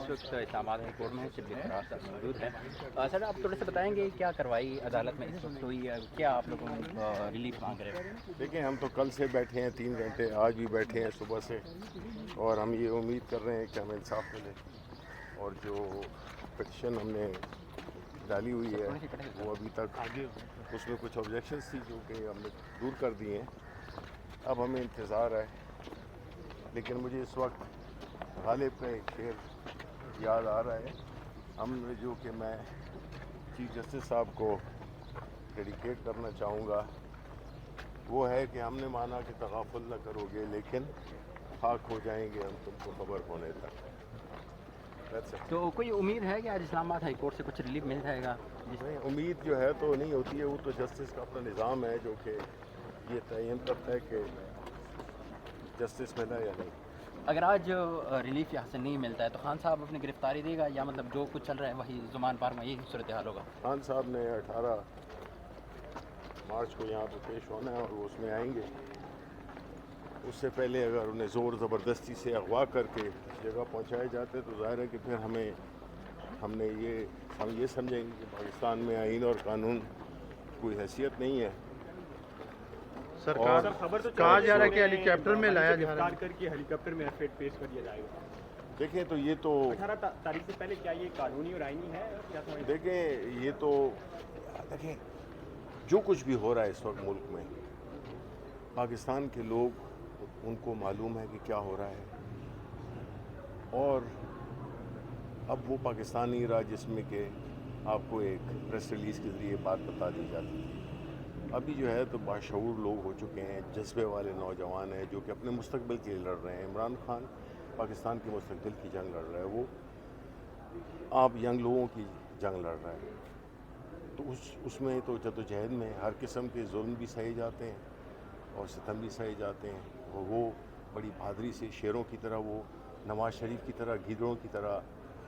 اس وقت اسلام high court میں شبلی فراز صاحب موجود ہیں. سر آپ تھوڑے سے بتائیں گے کیا کارروائی عدالت میں اس وقت ہوئی ہے, کیا آپ لوگوں ریلیف مانگ رہے ہیں؟ دیکھیں ہم تو کل سے بیٹھے ہیں 3 گھنٹے, آج بھی بیٹھے ہیں صبح سے, اور ہم یہ امید کر رہے ہیں کہ ہمیں انصاف ملے. اور جو پٹیشن ہم نے ڈالی ہوئی ہے وہ ابھی تک اس میں کچھ آبجیکشنز تھی جو کہ ہم نے دور کر دی ہیں. اب ہمیں انتظار ہے, لیکن مجھے اس وقت غالب کا ایک شعر یاد آ رہا ہے ہم نے, جو کہ میں چیف جسٹس صاحب کو ڈیڈیکیٹ کرنا چاہوں گا. وہ ہے کہ ہم نے مانا کہ تغافل نہ کرو گے, لیکن خاک ہو جائیں گے ہم تم کو خبر ہونے تک. تو کوئی امید ہے کہ آج اسلام آباد ہائی کورٹ سے کچھ ریلیف مل جائے گا؟ نہیں, امید جو ہے تو نہیں ہوتی ہے, وہ تو جسٹس کا اپنا نظام ہے جو کہ یہ تعین کرتا ہے کہ جسٹس ملا یا نہیں. اگر آج ریلیف یہاں سے نہیں ملتا ہے تو خان صاحب اپنی گرفتاری دے گا, یا مطلب جو کچھ چل رہا ہے وہی زمان پار میں یہی صورتحال ہوگا؟ خان صاحب نے 18 مارچ کو یہاں پہ پیش ہونا ہے اور وہ اس میں آئیں گے. اس سے پہلے اگر انہیں زور زبردستی سے اغوا کر کے اس جگہ پہنچائے جاتے تو ظاہر ہے کہ پھر ہم یہ سمجھیں گے کہ پاکستان میں آئین اور قانون کوئی حیثیت نہیں ہے. سرکار خبر تو کہا جا رہا ہے کہ ہیلی کاپٹر میں لایا جا رہا ہے, کر کے ہیلی کاپٹر میں ایفیڈ پیش کر دیا جائے گا. دیکھیں تو یہ تو 18 تاریخ سے پہلے کیا یہ قانونی اور آئینی ہے؟ دیکھیں یہ تو دیکھیں جو کچھ بھی ہو رہا ہے اس وقت ملک میں, پاکستان کے لوگ ان کو معلوم ہے کہ کیا ہو رہا ہے, اور اب وہ پاکستان نہیں رہا جس میں کہ آپ کو ایک پریس ریلیز کے ذریعے بات بتا دی جاتی ہے. ابھی جو ہے تو باشعور لوگ ہو چکے ہیں, جذبے والے نوجوان ہیں جو کہ اپنے مستقبل کے لیے لڑ رہے ہیں. عمران خان پاکستان کے مستقبل کی جنگ لڑ رہا ہے, وہ آپ ینگ لوگوں کی جنگ لڑ رہا ہے. تو اس میں تو جدوجہد میں ہر قسم کے ظلم بھی سہے جاتے ہیں اور ستم بھی سہے جاتے ہیں, اور وہ بڑی بہادری سے شیروں کی طرح, وہ نواز شریف کی طرح, گیدڑوں کی طرح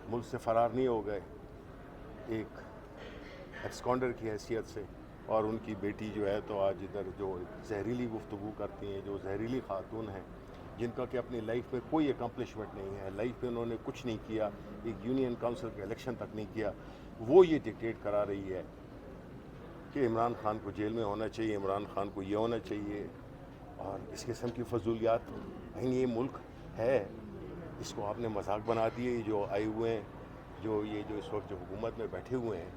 ملک سے فرار نہیں ہو گئے ایک ایکسکانڈر کی حیثیت سے. اور ان کی بیٹی جو ہے تو آج ادھر جو زہریلی گفتگو کرتی ہیں, جو زہریلی خاتون ہیں جن کا کہ اپنی لائف میں کوئی اکمپلشمنٹ نہیں ہے, لائف میں انہوں نے کچھ نہیں کیا, ایک یونین کونسل کا الیکشن تک نہیں کیا, وہ یہ ڈکٹیٹ کرا رہی ہے کہ عمران خان کو جیل میں ہونا چاہیے, عمران خان کو یہ ہونا چاہیے, اور اس قسم کی فضولیات. یہ ملک ہے, اس کو آپ نے مذاق بنا دیے. یہ جو آئے ہوئے ہیں, جو اس وقت جو حکومت میں بیٹھے ہوئے ہیں,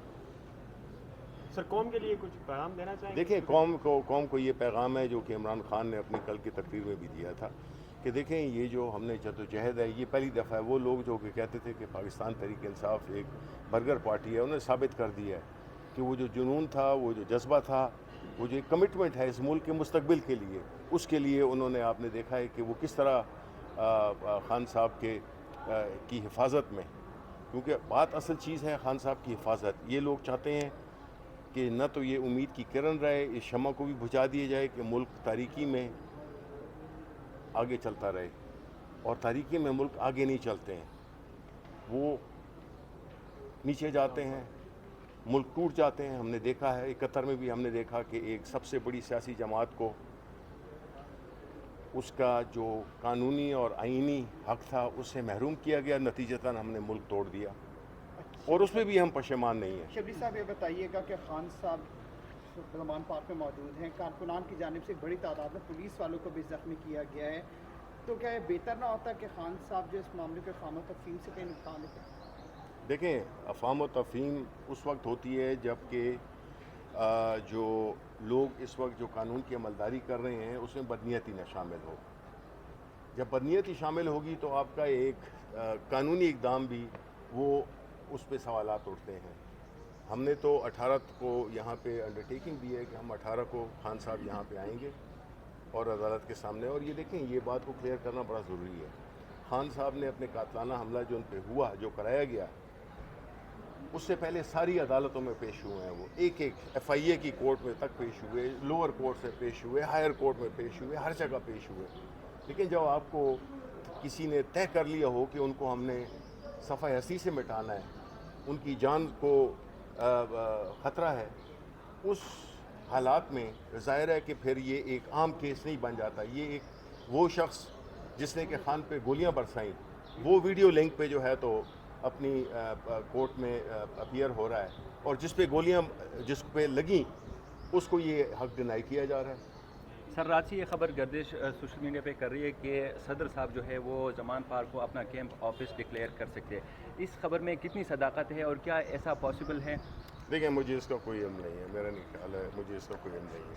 سر قوم کے لیے کچھ پیغام دینا چاہیں گے؟ دیکھیں قوم کو یہ پیغام ہے جو کہ عمران خان نے اپنی کل کی تقریر میں بھی دیا تھا کہ دیکھیں یہ جو ہم نے جدوجہد ہے, یہ پہلی دفعہ ہے. وہ لوگ جو کہ کہتے تھے کہ پاکستان تحریک انصاف ایک برگر پارٹی ہے, انہوں نے ثابت کر دیا ہے کہ وہ جو جنون تھا, وہ جو جذبہ تھا, وہ جو ایک کمٹمنٹ ہے اس ملک کے مستقبل کے لیے, اس کے لیے انہوں نے, آپ نے دیکھا ہے کہ وہ کس طرح خان صاحب کی حفاظت میں, کیونکہ بات اصل چیز ہے خان صاحب کی حفاظت. یہ لوگ چاہتے ہیں کہ نہ تو یہ امید کی کرن رہے, اس شمع کو بھی بجھا دیا جائے کہ ملک تاریکی میں آگے چلتا رہے, اور تاریکی میں ملک آگے نہیں چلتے ہیں, وہ نیچے جاتے ہیں, ملک ٹوٹ جاتے ہیں. ہم نے دیکھا ہے 71 میں بھی ہم نے دیکھا کہ ایک سب سے بڑی سیاسی جماعت کو اس کا جو قانونی اور آئینی حق تھا اس سے محروم کیا گیا, نتیجتاً ہم نے ملک توڑ دیا, اور اس میں بھی ہم پشیمان نہیں ہیں. شبلی صاحب یہ بتائیے گا کہ خان صاحب زمان پارک میں موجود ہیں, کارکنان کی جانب سے بڑی تعداد میں پولیس والوں کو بھی زخمی کیا گیا ہے, تو کیا یہ بہتر نہ ہوتا کہ خان صاحب جو اس معاملے کے افہام و تفہیم سے کہیں متعلق ہے؟ دیکھیں افہام و تفہیم اس وقت ہوتی ہے جب کہ جو لوگ اس وقت جو قانون کی عملداری کر رہے ہیں اس میں بدنیتی نہ شامل ہو. جب بدنیتی شامل ہوگی تو آپ کا ایک قانونی اقدام بھی وہ اس پہ سوالات اٹھتے ہیں. ہم نے تو 18 کو یہاں پہ انڈرٹیکنگ دی ہے کہ ہم 18 کو خان صاحب یہاں پہ آئیں گے اور عدالت کے سامنے. اور یہ دیکھیں یہ بات کو کلیئر کرنا بڑا ضروری ہے. خان صاحب نے اپنے قاتلانہ حملہ جو ان پہ ہوا, جو کرایا گیا, اس سے پہلے ساری عدالتوں میں پیش ہوئے ہیں. وہ ایک FIA کی کورٹ میں تک پیش ہوئے, لوور کورٹ سے پیش ہوئے, ہائر کورٹ میں پیش ہوئے, ہر جگہ پیش ہوئے. لیکن جب آپ کو کسی نے طے کر لیا ہو کہ ان کو ہم نے صفحہ ہستی سے مٹانا ہے, ان کی جان کو خطرہ ہے, اس حالات میں ظاہر ہے کہ پھر یہ ایک عام کیس نہیں بن جاتا. یہ ایک وہ شخص جس نے کہ خان پہ گولیاں برسائیں, وہ ویڈیو لنک پہ جو ہے تو اپنی کورٹ میں اپیئر ہو رہا ہے اور جس پہ گولیاں جس پہ لگیں اس کو یہ حق ڈینائی کیا جا رہا ہے. سر رات سے یہ خبر گردش سوشل میڈیا پہ کر رہی ہے کہ صدر صاحب جو ہے وہ زمان پارک کو اپنا کیمپ آفس ڈکلیئر کر سکتے ہیں. اس خبر میں کتنی صداقت ہے اور کیا ایسا پاسبل ہے؟ دیکھیں مجھے اس کا کوئی علم نہیں ہے, میرا نہیں خیال ہے, مجھے اس کا کوئی علم نہیں ہے.